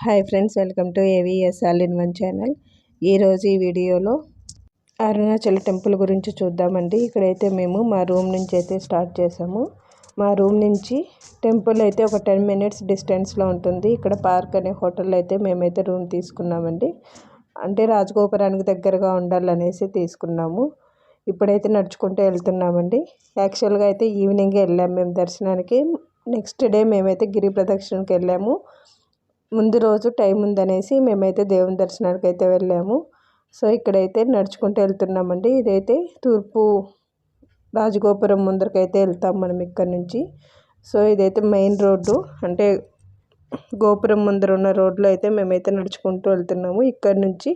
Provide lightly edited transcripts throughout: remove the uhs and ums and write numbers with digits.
Hi friends, welcome to AVS all in one channel. ఈరోజు ఈ వీడియోలో అరుణాచల్ టెంపుల్ గురించి చూద్దామండి. ఇక్కడైతే మేము మా రూమ్ నుంచి అయితే స్టార్ట్ చేసాము. మా రూమ్ నుంచి టెంపుల్ అయితే ఒక 10 minutes డిస్టెన్స్లో ఉంటుంది. ఇక్కడ పార్క్ అనే హోటల్లో అయితే మేమైతే రూమ్ తీసుకున్నామండి. అంటే రాజగోపురానికి దగ్గరగా ఉండాలనేసి తీసుకున్నాము. ఇప్పుడైతే నడుచుకుంటూ వెళ్తున్నామండి. యాక్చువల్గా అయితే ఈవినింగే వెళ్ళాము మేము దర్శనానికి. నెక్స్ట్ డే మేమైతే గిరి ప్రదక్షిణకి వెళ్ళాము. ముందు రోజు టైం ఉందనేసి మేమైతే దేవుని దర్శనానికి అయితే వెళ్ళాము. సో ఇక్కడైతే నడుచుకుంటూ వెళ్తున్నామండి. ఇదైతే తూర్పు రాజగోపురం ముందరకైతే వెళ్తాం మనం ఇక్కడ నుంచి. సో ఇదైతే మెయిన్ రోడ్డు, అంటే గోపురం ముందర ఉన్న రోడ్లో అయితే మేమైతే నడుచుకుంటూ వెళ్తున్నాము. ఇక్కడ నుంచి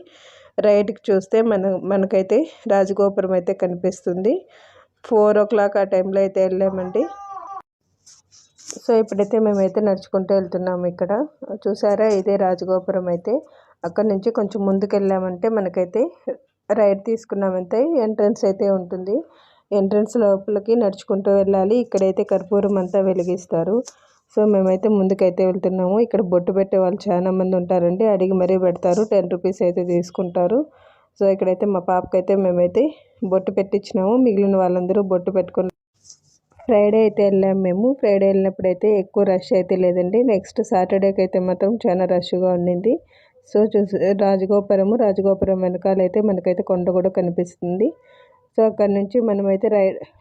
రైట్కి చూస్తే మనకైతే రాజగోపురం అయితే కనిపిస్తుంది. 4 o'clock ఆ టైంలో అయితే వెళ్ళామండి. సో ఇప్పుడైతే మేమైతే నడుచుకుంటూ వెళ్తున్నాము. ఇక్కడ చూసారా, ఇదే రాజగోపురం. అయితే అక్కడ నుంచి కొంచెం ముందుకు వెళ్ళామంటే మనకైతే రైట్ తీసుకున్నామంటే ఎంట్రన్స్ అయితే ఉంటుంది. ఎంట్రన్స్ లోపలికి నడుచుకుంటూ వెళ్ళాలి. ఇక్కడైతే కర్పూరం అంతా వెలిగిస్తారు. సో మేమైతే ముందుకైతే వెళ్తున్నాము. ఇక్కడ బొట్టు పెట్టే వాళ్ళు చాలా మంది ఉంటారండి. అడిగి మరీ పెడతారు. 10 rupees అయితే తీసుకుంటారు. సో ఇక్కడైతే మా పాపకైతే మేమైతే బొట్టు పెట్టించినాము. మిగిలిన వాళ్ళందరూ బొట్టు పెట్టుకుని ఫ్రైడే అయితే వెళ్ళాము మేము. ఫ్రైడే వెళ్ళినప్పుడు అయితే ఎక్కువ రష్ అయితే లేదండి. నెక్స్ట్ సాటర్డేకి అయితే మాత్రం చాలా రష్గా ఉండింది. సో రాజగోపురం వెనకాలైతే మనకైతే కొండ కూడా కనిపిస్తుంది. సో అక్కడ నుంచి మనమైతే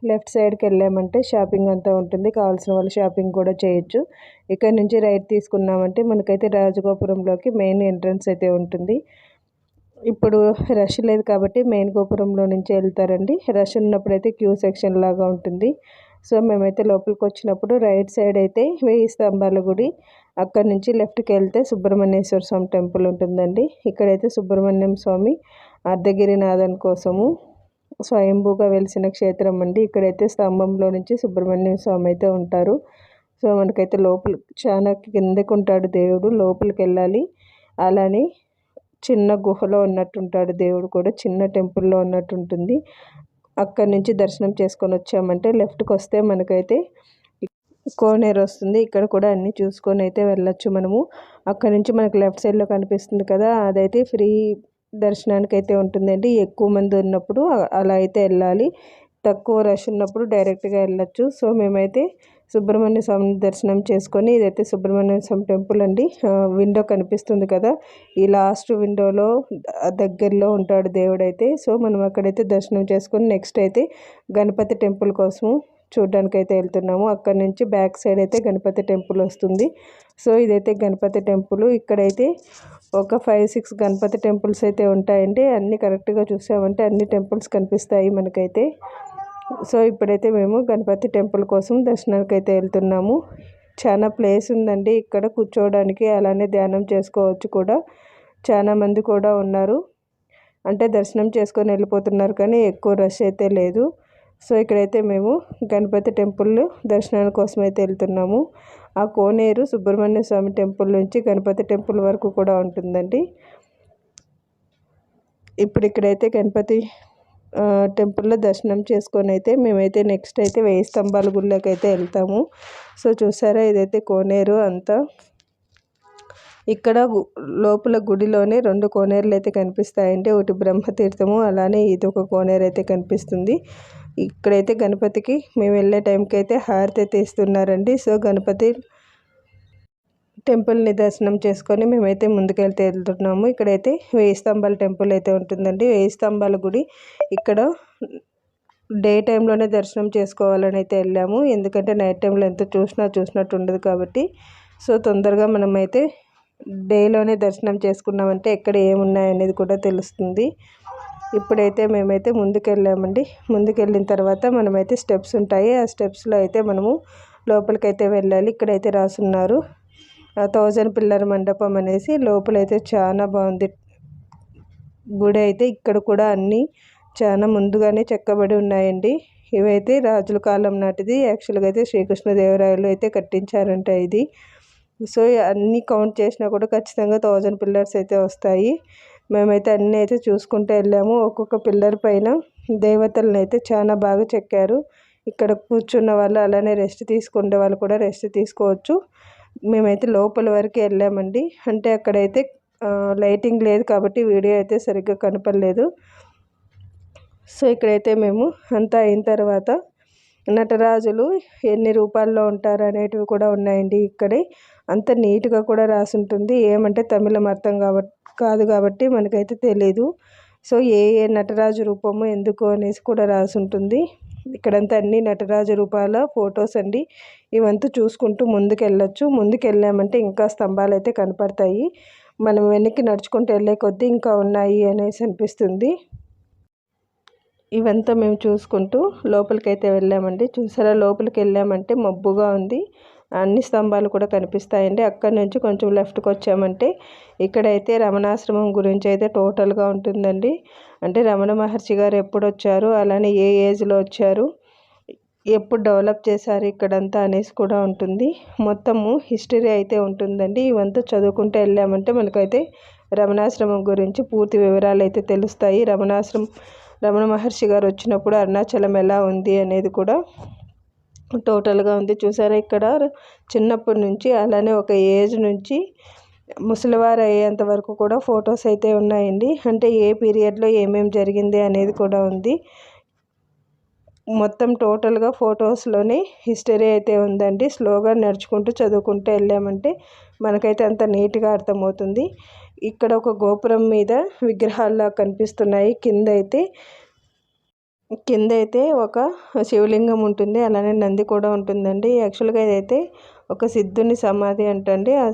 లెఫ్ట్ సైడ్కి వెళ్ళామంటే షాపింగ్ అంతా ఉంటుంది. కావాల్సిన వాళ్ళు షాపింగ్ కూడా చేయొచ్చు. ఇక్కడ నుంచి రైట్ తీసుకున్నామంటే మనకైతే రాజగోపురంలోకి మెయిన్ ఎంట్రన్స్ అయితే ఉంటుంది. ఇప్పుడు రష్ లేదు కాబట్టి మెయిన్ గోపురంలో నుంచి వెళ్తారండి. రష్ ఉన్నప్పుడు అయితే క్యూ సెక్షన్ లాగా ఉంటుంది. సో మేమైతే లోపలికి వచ్చినప్పుడు రైట్ సైడ్ అయితే 1000 స్తంభాల గుడి, అక్కడ నుంచి లెఫ్ట్కి వెళ్తే సుబ్రహ్మణ్యేశ్వర స్వామి టెంపుల్ ఉంటుందండి. ఇక్కడైతే సుబ్రహ్మణ్యం స్వామి అర్ధగిరినాథన్ కోసము స్వయంభూగా వెలిసిన క్షేత్రం అండి. ఇక్కడైతే స్తంభంలో నుంచి సుబ్రహ్మణ్యం స్వామి అయితే ఉంటారు. సో మనకైతే లోపల చాలా కిందకు ఉంటాడు దేవుడు, లోపలికి వెళ్ళాలి. అలానే చిన్న గుహలో ఉన్నట్టుంటాడు దేవుడు కూడా, చిన్న టెంపుల్లో ఉన్నట్టు ఉంటుంది. అక్కడి నుంచి దర్శనం చేసుకొని వచ్చామంటే లెఫ్ట్కి వస్తే మనకైతే కోనేరు వస్తుంది. ఇక్కడ కూడా అన్నీ చూసుకొని అయితే వెళ్ళొచ్చు మనము. అక్కడ నుంచి మనకు లెఫ్ట్ సైడ్లో కనిపిస్తుంది కదా, అదైతే ఫ్రీ దర్శనానికి అయితే ఉంటుందండి. ఎక్కువ మంది ఉన్నప్పుడు అలా అయితే వెళ్ళాలి. తక్కువ రష్ ఉన్నప్పుడు డైరెక్ట్గా వెళ్ళొచ్చు. సో మేమైతే సుబ్రహ్మణ్య స్వామి దర్శనం చేసుకొని, ఇదైతే సుబ్రహ్మణ్య స్వామి టెంపుల్ అండి. విండో కనిపిస్తుంది కదా, ఈ లాస్ట్ విండోలో దగ్గరలో ఉంటాడు దేవుడైతే. సో మనం అక్కడైతే దర్శనం చేసుకొని నెక్స్ట్ అయితే గణపతి టెంపుల్ కోసము చూడడానికి అయితే వెళ్తున్నాము. అక్కడ నుంచి బ్యాక్ సైడ్ అయితే గణపతి టెంపుల్ వస్తుంది. సో ఇదైతే గణపతి టెంపుల్. ఇక్కడైతే ఒక 5-6 గణపతి టెంపుల్స్ అయితే ఉంటాయండి. అన్నీ కరెక్ట్గా చూసామంటే అన్ని టెంపుల్స్ కనిపిస్తాయి మనకైతే. సో ఇప్పుడైతే మేము గణపతి టెంపుల్ కోసం దర్శనానికి అయితే వెళ్తున్నాము. చాలా ప్లేస్ ఉందండి ఇక్కడ కూర్చోవడానికి, అలానే ధ్యానం చేసుకోవచ్చు కూడా. చాలా మంది కూడా ఉన్నారు, అంటే దర్శనం చేసుకొని వెళ్ళిపోతున్నారు, కానీ ఎక్కువ రష్ అయితే లేదు. సో ఇక్కడైతే మేము గణపతి టెంపుల్ దర్శనాల కోసం అయితే వెళ్తున్నాము. ఆ కోనేరు సుబ్రహ్మణ్య స్వామి టెంపుల్ నుంచి గణపతి టెంపుల్ వరకు కూడా ఉంటుందండి. ఇప్పుడు ఇక్కడైతే గణపతి టెంపుల్లో దర్శనం చేసుకొని అయితే మేమైతే నెక్స్ట్ అయితే 1000 స్తంభాల గుడిలోకి అయితే వెళ్తాము. సో చూసారా, ఇదైతే కోనేరు అంతా. ఇక్కడ లోపల గుడిలోనే 2 కోనేరులు అయితే కనిపిస్తాయండి. ఒకటి బ్రహ్మతీర్థము, అలానే ఇది ఒక కోనేరు అయితే కనిపిస్తుంది. ఇక్కడైతే గణపతికి మేము వెళ్ళే టైంకి అయితే హారతి అయితే ఇస్తున్నారండి. సో గణపతి టెంపుల్ని దర్శనం చేసుకొని మేమైతే ముందుకెళ్తే వెళ్తున్నాము. ఇక్కడైతే 1000 స్తంభాల టెంపుల్ అయితే ఉంటుందండి. 1000 స్తంభాల గుడి. ఇక్కడ డే టైంలోనే దర్శనం చేసుకోవాలని అయితే వెళ్ళాము, ఎందుకంటే నైట్ టైంలో ఎంత చూసినట్టు ఉండదు కాబట్టి. సో తొందరగా మనమైతే డేలోనే దర్శనం చేసుకున్నామంటే ఎక్కడ ఏమున్నాయనేది కూడా తెలుస్తుంది. ఇప్పుడైతే మేమైతే ముందుకెళ్ళామండి. ముందుకెళ్ళిన తర్వాత మనమైతే స్టెప్స్ ఉంటాయి. ఆ స్టెప్స్లో అయితే మనము లోపలికైతే వెళ్ళాలి. ఇక్కడైతే రాసున్నారు 1000 పిల్లర్ మండపం అనేసి. లోపలైతే చాలా బాగుంది గుడి అయితే. ఇక్కడ కూడా అన్నీ చాలా ముందుగానే చెక్కబడి ఉన్నాయండి. ఇవైతే రాజుల కాలం నాటిది. యాక్చువల్గా అయితే శ్రీకృష్ణదేవరాయలు అయితే కట్టించారంట ఇది. సో అన్నీ కౌంట్ చేసినా కూడా ఖచ్చితంగా 1000 పిల్లర్స్ అయితే వస్తాయి. మేమైతే అన్నీ అయితే చూసుకుంటూ వెళ్ళాము. ఒక్కొక్క పిల్లర్ పైన దేవతలను అయితే చాలా బాగా చెక్కారు. ఇక్కడ కూర్చున్న వాళ్ళు, అలానే రెస్ట్ తీసుకునే వాళ్ళు కూడా రెస్ట్ తీసుకోవచ్చు. మేమైతే లోపల వరకు వెళ్ళామండి. అంటే అక్కడైతే లైటింగ్ లేదు కాబట్టి వీడియో అయితే సరిగ్గా కనపడలేదు. సో ఇక్కడైతే మేము అంతా అయిన తర్వాత నటరాజులు ఎన్ని రూపాల్లో ఉంటారు అనేటివి కూడా ఉన్నాయండి. ఇక్కడే అంత నీట్గా కూడా రాసి ఉంటుంది. ఏమంటే తమిళం అర్థం కాదు కాబట్టి మనకైతే తెలీదు. సో ఏ ఏ నటరాజు రూపము ఎందుకు అనేసి కూడా రాసి ఉంటుంది. ఇక్కడంతా అన్ని నటరాజు రూపాల ఫొటోస్ అండి. ఇవంతా చూసుకుంటూ ముందుకు వెళ్ళొచ్చు. ముందుకు వెళ్ళామంటే ఇంకా స్తంభాలు అయితే కనపడతాయి. మనం వెనక్కి నడుచుకుంటూ వెళ్ళే కొద్దీ ఇంకా ఉన్నాయి అనేసి అనిపిస్తుంది. ఇవంతా మేము చూసుకుంటూ లోపలికైతే వెళ్ళామండి. చూసారా, లోపలికి వెళ్ళామంటే మబ్బుగా ఉంది. అన్ని స్తంభాలు కూడా కనిపిస్తాయండి. అక్కడి నుంచి కొంచెం లెఫ్ట్కి వచ్చామంటే ఇక్కడైతే రమణాశ్రమం గురించి అయితే టోటల్గా ఉంటుందండి. అంటే రమణ మహర్షి గారు ఎప్పుడు వచ్చారు, అలానే ఏ ఏజ్లో వచ్చారు, ఎప్పుడు డెవలప్ చేశారు ఇక్కడంతా అనేసి కూడా ఉంటుంది. మొత్తము హిస్టరీ అయితే ఉంటుందండి. ఇవంతా చదువుకుంటూ వెళ్ళామంటే మనకైతే రమణాశ్రమం గురించి పూర్తి వివరాలు అయితే తెలుస్తాయి. రమణ మహర్షి గారు వచ్చినప్పుడు అరుణాచలం ఎలా ఉంది అనేది కూడా టోటల్గా ఉంది. చూసారా, ఇక్కడ చిన్నప్పటి నుంచి అలానే ఒక ఏజ్ నుంచి ముసలివారు అయ్యేంత వరకు కూడా ఫొటోస్ అయితే ఉన్నాయండి. అంటే ఏ పీరియడ్లో ఏమేమి జరిగింది అనేది కూడా ఉంది. మొత్తం టోటల్గా ఫొటోస్లోనే హిస్టరీ అయితే ఉందండి. స్లోగా నడుచుకుంటూ చదువుకుంటూ వెళ్ళామంటే మనకైతే అంత నీట్గా అర్థమవుతుంది. ఇక్కడ ఒక గోపురం మీద విగ్రహాల్లా కనిపిస్తున్నాయి. కింద అయితే ఒక శివలింగం ఉంటుంది, అలానే నంది కూడా ఉంటుందండి. యాక్చువల్గా ఇదైతే ఒక సిద్ధుని సమాధి అంటండి. ఆ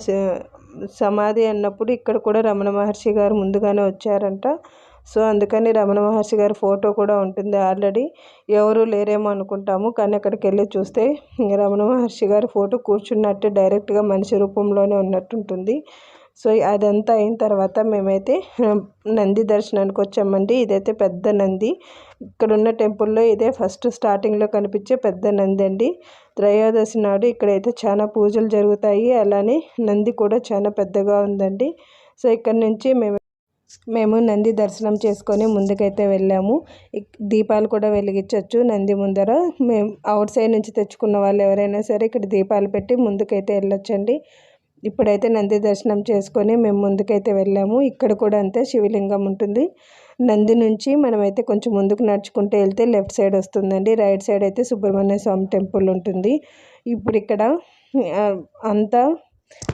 సమాధి అన్నప్పుడు ఇక్కడ కూడా రమణ మహర్షి గారు ముందుగానే వచ్చారంట. సో అందుకని రమణ మహర్షి గారి ఫోటో కూడా ఉంటుంది. ఆల్రెడీ ఎవరు లేరేమో అనుకుంటాము, కానీ అక్కడికి వెళ్ళి చూస్తే రమణ మహర్షి గారి ఫోటో కూర్చున్నట్టు డైరెక్ట్గా మనిషి రూపంలోనే ఉన్నట్టుంటుంది. సో అదంతా అయిన తర్వాత మేమైతే నంది దర్శనానికి వచ్చామండి. ఇదైతే పెద్ద నంది. ఇక్కడున్న టెంపుల్లో ఇదే ఫస్ట్ స్టార్టింగ్లో కనిపించే పెద్ద నంది అండి. త్రయోదశి నాడు ఇక్కడైతే చాలా పూజలు జరుగుతాయి. అలానే నంది కూడా చాలా పెద్దగా ఉందండి. సో ఇక్కడ నుంచి మేము నంది దర్శనం చేసుకొని ముందుకైతే వెళ్ళాము. దీపాలు కూడా వెలిగించవచ్చు నంది ముందర. మేము అవుట్ సైడ్ నుంచి తెచ్చుకున్న వాళ్ళు ఎవరైనా సరే ఇక్కడ దీపాలు పెట్టి ముందుకైతే వెళ్ళొచ్చండి. ఇప్పుడైతే నంది దర్శనం చేసుకొని మేము ముందుకైతే వెళ్ళాము. ఇక్కడ కూడా అంతే శివలింగం ఉంటుంది. నంది నుంచి మనమైతే కొంచెం ముందుకు నడుచుకుంటూ వెళ్తే లెఫ్ట్ సైడ్ వస్తుందండి. రైట్ సైడ్ అయితే సుబ్రహ్మణ్య స్వామి టెంపుల్ ఉంటుంది. ఇప్పుడు ఇక్కడ అంతా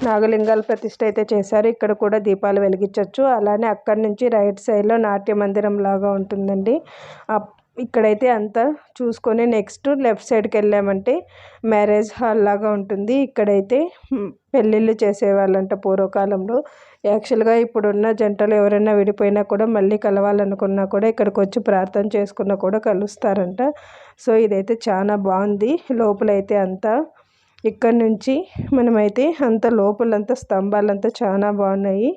నాగలింగాల ప్రతిష్ఠ అయితే చేశారు. ఇక్కడ కూడా దీపాలు వెలిగించవచ్చు. అలానే అక్కడి నుంచి రైట్ సైడ్లో నాట్య మందిరం లాగా ఉంటుందండి. ఇక్కడైతే అంతా చూసుకొని నెక్స్ట్ లెఫ్ట్ సైడ్కి వెళ్ళామంటే మ్యారేజ్ హాల్ లాగా ఉంటుంది. ఇక్కడైతే పెళ్ళిళ్ళు చేసేవాళ్ళంట పూర్వకాలంలో. యాక్చువల్గా ఇప్పుడున్న జంటలు ఎవరైనా విడిపోయినా కూడా మళ్ళీ కలవాలనుకున్నా కూడా ఇక్కడికి వచ్చి ప్రార్థన చేసుకున్నా కూడా కలుస్తారంట. సో ఇదైతే చాలా బాగుంది. లోపలైతే అంతా ఇక్కడ నుంచి మనమైతే అంత లోపలంతా స్తంభాలంతా చాలా బాగున్నాయి.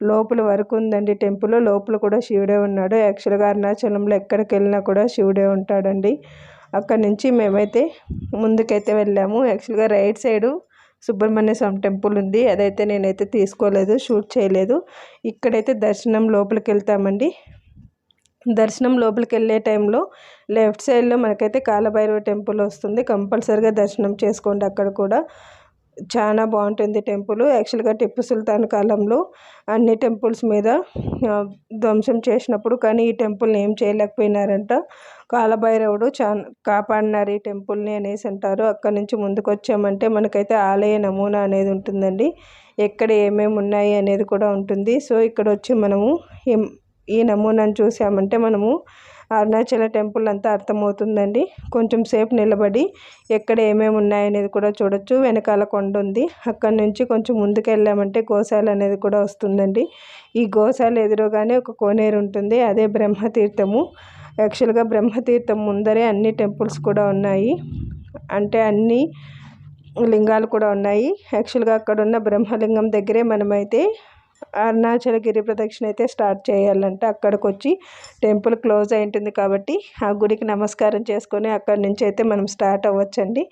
లోపల వరకు ఉందండి టెంపుల్. లోపల కూడా శివుడే ఉన్నాడు. యాక్చువల్గా అరుణాచలంలో ఎక్కడికి వెళ్ళినా కూడా శివుడే ఉంటాడండి. అక్కడ నుంచి మేమైతే ముందుకైతే వెళ్ళాము. యాక్చువల్గా రైట్ సైడు సుబ్రహ్మణ్య స్వామి టెంపుల్ ఉంది. అదైతే నేనైతే తీసుకోలేదు, షూట్ చేయలేదు. ఇక్కడైతే దర్శనం లోపలికి వెళ్తామండి. దర్శనం లోపలికి వెళ్ళే టైంలో లెఫ్ట్ సైడ్లో మనకైతే కాలభైరవ టెంపుల్ వస్తుంది. కంపల్సరిగా దర్శనం చేసుకోండి. అక్కడ కూడా చాలా బాగుంటుంది టెంపుల్. యాక్చువల్గా టిప్పు సుల్తాన్ కాలంలో అన్ని టెంపుల్స్ మీద ధ్వంసం చేసినప్పుడు కానీ ఈ టెంపుల్ని ఏం చేయలేకపోయినారంట. కాలభైరవుడు కాపాడినారు ఈ టెంపుల్ని అనేసి అంటారు. అక్కడ నుంచి ముందుకు వచ్చామంటే మనకైతే ఆలయ నమూనా అనేది ఉంటుందండి. ఎక్కడ ఏమేమి ఉన్నాయి అనేది కూడా ఉంటుంది. సో ఇక్కడ వచ్చి మనము ఈ నమూనాను చూసామంటే మనము అరుణాచల టెంపుల్ అంతా అర్థమవుతుందండి. కొంచెం సేపు నిలబడి ఎక్కడ ఏమేమి ఉన్నాయనేది కూడా చూడొచ్చు. వెనకాల కొండ ఉంది. అక్కడి నుంచి కొంచెం ముందుకు వెళ్ళామంటే గోశాల అనేది కూడా వస్తుందండి. ఈ గోశాల ఎదురుగానే ఒక కోనేరు ఉంటుంది. అదే బ్రహ్మతీర్థము. యాక్చువల్గా బ్రహ్మతీర్థం ముందరే అన్ని టెంపుల్స్ కూడా ఉన్నాయి. అంటే అన్ని లింగాలు కూడా ఉన్నాయి. యాక్చువల్గా అక్కడ ఉన్న బ్రహ్మలింగం దగ్గరే మనమైతే అరుణాచల గిరి ప్రదక్షిణ అయితే స్టార్ట్ చేయాలంటే అక్కడికి వచ్చి టెంపుల్ క్లోజ్ అయి ఉంటుంది కాబట్టి ఆ గుడికి నమస్కారం చేసుకొని అక్కడి నుంచి అయితే మనం స్టార్ట్ అవ్వచ్చండి.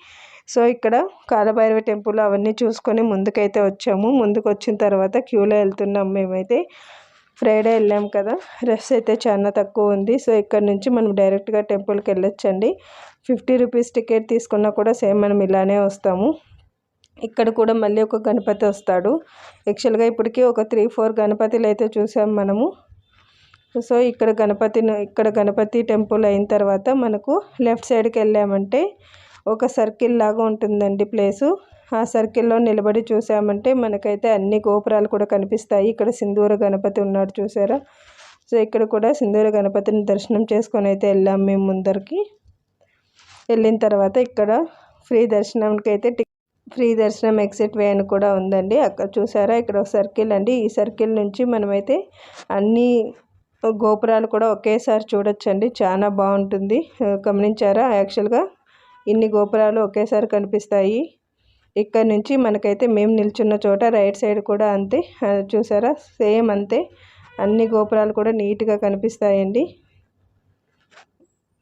సో ఇక్కడ కాలభైరవ టెంపుల్ అవన్నీ చూసుకొని ముందుకైతే వచ్చాము. ముందుకు వచ్చిన తర్వాత క్యూలో వెళ్తున్నాం. మేమైతే ఫ్రైడే వెళ్ళాం కదా, రష్ అయితే చాలా తక్కువ ఉంది. సో ఇక్కడ నుంచి మనం డైరెక్ట్గా టెంపుల్కి వెళ్ళొచ్చండి. 50 రూపీస్ టికెట్ తీసుకున్నా కూడా సేమ్ మనం ఇలానే వస్తాము. ఇక్కడ కూడా మళ్ళీ ఒక గణపతి వస్తాడు. యాక్చువల్గా ఇప్పటికీ ఒక 3-4 గణపతులు అయితే చూసాం మనము. సో ఇక్కడ గణపతి టెంపుల్ అయిన తర్వాత మనకు లెఫ్ట్ సైడ్కి వెళ్ళామంటే ఒక సర్కిల్ లాగా ఉంటుందండి ప్లేసు. ఆ సర్కిల్లో నిలబడి చూసామంటే మనకైతే అన్ని గోపురాలు కూడా కనిపిస్తాయి. ఇక్కడ సింధూర గణపతి ఉన్నాడు చూసారా. సో ఇక్కడ కూడా సింధూర గణపతిని దర్శనం చేసుకొని అయితే వెళ్ళాం మేము ముందరికి. వెళ్ళిన తర్వాత ఇక్కడ ఫ్రీ దర్శనం ఎగ్జిట్ వే అని కూడా ఉందండి. అక్కడ చూసారా ఇక్కడ ఒక సర్కిల్ అండి. ఈ సర్కిల్ నుంచి మనమైతే అన్ని గోపురాలు కూడా ఒకేసారి చూడొచ్చండి. చాలా బాగుంటుంది. గమనించారా, యాక్చువల్గా ఇన్ని గోపురాలు ఒకేసారి కనిపిస్తాయి. ఇక్కడ నుంచి మనకైతే మేము నిల్చున్న చోట రైట్ సైడ్ కూడా అంతే. చూసారా, సేమ్ అంతే. అన్ని గోపురాలు కూడా నీట్గా కనిపిస్తాయండి.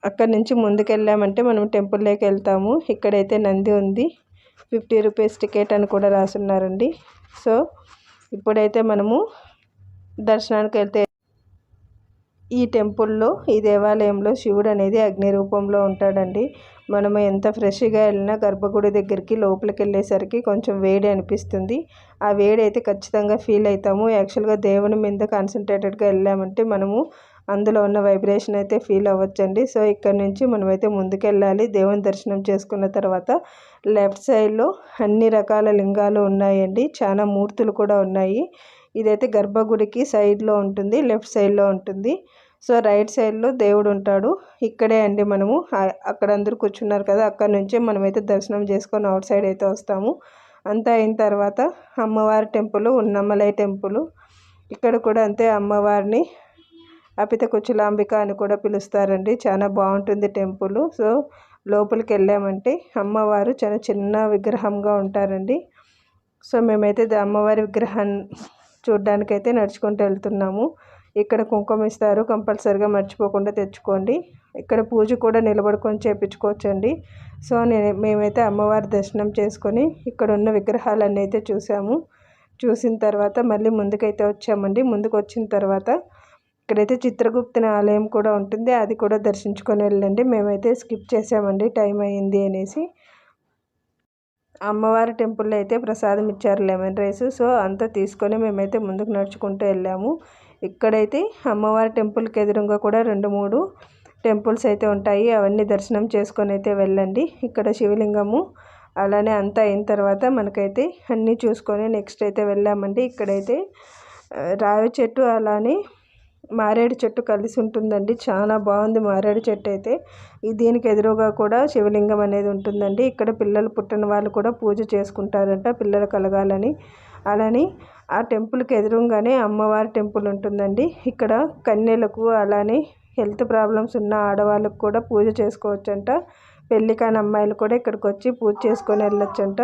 అక్కడ నుంచి ముందుకెళ్ళామంటే మనం టెంపుల్లోకి వెళ్తాము. ఇక్కడైతే నంది ఉంది. 50 రూపీస్ టికెట్ అని కూడా రాసున్నారండి. సో ఇప్పుడైతే మనము దర్శనానికి వెళ్తే ఈ టెంపుల్లో, ఈ దేవాలయంలో శివుడు అనేది అగ్ని రూపంలో ఉంటాడండి. మనము ఎంత ఫ్రెష్గా వెళ్ళినా గర్భగుడి దగ్గరికి లోపలికి వెళ్ళేసరికి కొంచెం వేడి అనిపిస్తుంది. ఆ వేడి అయితే ఖచ్చితంగా ఫీల్ అవుతాము. యాక్చువల్గా దేవుని మీద కాన్సన్ట్రేటెడ్గా వెళ్ళామంటే మనము అందులో ఉన్న వైబ్రేషన్ అయితే ఫీల్ అవ్వచ్చండి. సో ఇక్కడ నుంచి మనమైతే ముందుకెళ్ళాలి. దేవుని దర్శనం చేసుకున్న తర్వాత లెఫ్ట్ సైడ్లో అన్ని రకాల లింగాలు ఉన్నాయండి. చాలా మూర్తులు కూడా ఉన్నాయి. ఇదైతే గర్భగుడికి సైడ్లో ఉంటుంది, లెఫ్ట్ సైడ్లో ఉంటుంది. సో రైట్ సైడ్లో దేవుడు ఉంటాడు. ఇక్కడే అండి మనము అక్కడ అందరూ కూర్చున్నారు కదా, అక్కడ నుంచే మనమైతే దర్శనం చేసుకొని అవుట్ సైడ్ అయితే వస్తాము. అంతా అయిన తర్వాత అమ్మవారి టెంపుల్, ఉన్నమలై టెంపుల్. ఇక్కడ కూడా అంతే, అమ్మవారిని అపిత కుచలాంబిక అని కూడా పిలుస్తారండి. చాలా బాగుంటుంది టెంపుల్. సో లోపలికి వెళ్ళామంటే అమ్మవారు చాలా చిన్న విగ్రహంగా ఉంటారండి. సో మేమైతే అమ్మవారి విగ్రహాన్ని చూడ్డానికైతే నడుచుకుంటూ వెళ్తున్నాము. ఇక్కడ కుంకుమ ఇస్తారు, కంపల్సరిగా మర్చిపోకుండా తెచ్చుకోండి. ఇక్కడ పూజ కూడా నిలబడుకొని చేయించుకోవచ్చండి. సో మేమైతే అమ్మవారి దర్శనం చేసుకొని ఇక్కడ ఉన్న విగ్రహాలన్నీ అయితే చూసాము. చూసిన తర్వాత మళ్ళీ ముందుకైతే వచ్చామండి. ముందుకు వచ్చిన తర్వాత ఇక్కడైతే చిత్రగుప్తుని ఆలయం కూడా ఉంటుంది, అది కూడా దర్శించుకొని వెళ్ళండి. మేమైతే స్కిప్ చేసామండి, టైం అయ్యింది అనేసి. అమ్మవారి టెంపుల్లో అయితే ప్రసాదం ఇచ్చారు, లెమన్ రైస్. సో అంతా తీసుకొని మేమైతే ముందుకు నడుచుకుంటూ వెళ్ళాము. ఇక్కడైతే అమ్మవారి టెంపుల్కి ఎదురుగా కూడా 2-3 టెంపుల్స్ అయితే ఉంటాయి. అవన్నీ దర్శనం చేసుకొని అయితే వెళ్ళండి. ఇక్కడ శివలింగము, అలానే అంతా అయిన తర్వాత మనకైతే అన్నీ చూసుకొని నెక్స్ట్ అయితే వెళ్ళామండి. ఇక్కడైతే రావి చెట్టు అలానే మారేడు చెట్టు కలిసి ఉంటుందండి. చాలా బాగుంది మారేడు చెట్టు అయితే. దీనికి ఎదురుగా కూడా శివలింగం అనేది ఉంటుందండి. ఇక్కడ పిల్లలు పుట్టిన వాళ్ళు కూడా పూజ చేసుకుంటారంట, పిల్లలు కలగాలని. అలానే ఆ టెంపుల్కి ఎదురుగానే అమ్మవారి టెంపుల్ ఉంటుందండి. ఇక్కడ కన్యలకు అలానే హెల్త్ ప్రాబ్లమ్స్ ఉన్న ఆడవాళ్ళకు కూడా పూజ చేసుకోవచ్చంట. పెళ్ళి కాని అమ్మాయిలు కూడా ఇక్కడికి వచ్చి పూజ చేసుకొని వెళ్ళొచ్చంట.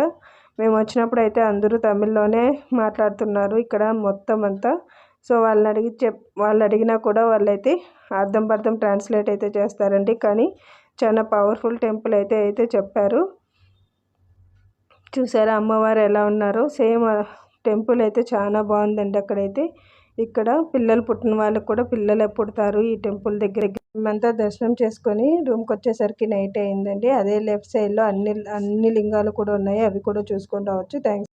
మేము వచ్చినప్పుడు అయితే అందరూ తమిళ్లోనే మాట్లాడుతున్నారు ఇక్కడ మొత్తం అంతా. సో వాళ్ళు అడిగినా కూడా వాళ్ళైతే అర్థం పర్థం ట్రాన్స్లేట్ అయితే చేస్తారండి. కానీ చాలా పవర్ఫుల్ టెంపుల్ అయితే చెప్పారు. చూసారా అమ్మవారు ఎలా ఉన్నారో. సేమ్ టెంపుల్ అయితే చాలా బాగుందండి. అక్కడైతే ఇక్కడ పిల్లలు పుట్టిన వాళ్ళకి కూడా పిల్లలు పుడతారు ఈ టెంపుల్ దగ్గర. మేమంతా దర్శనం చేసుకొని రూమ్కి వచ్చేసరికి నైట్ అయిందండి. అదే లెఫ్ట్ సైడ్లో అన్ని లింగాలు కూడా ఉన్నాయి, అవి కూడా చూసుకొని రావచ్చు. థ్యాంక్స్.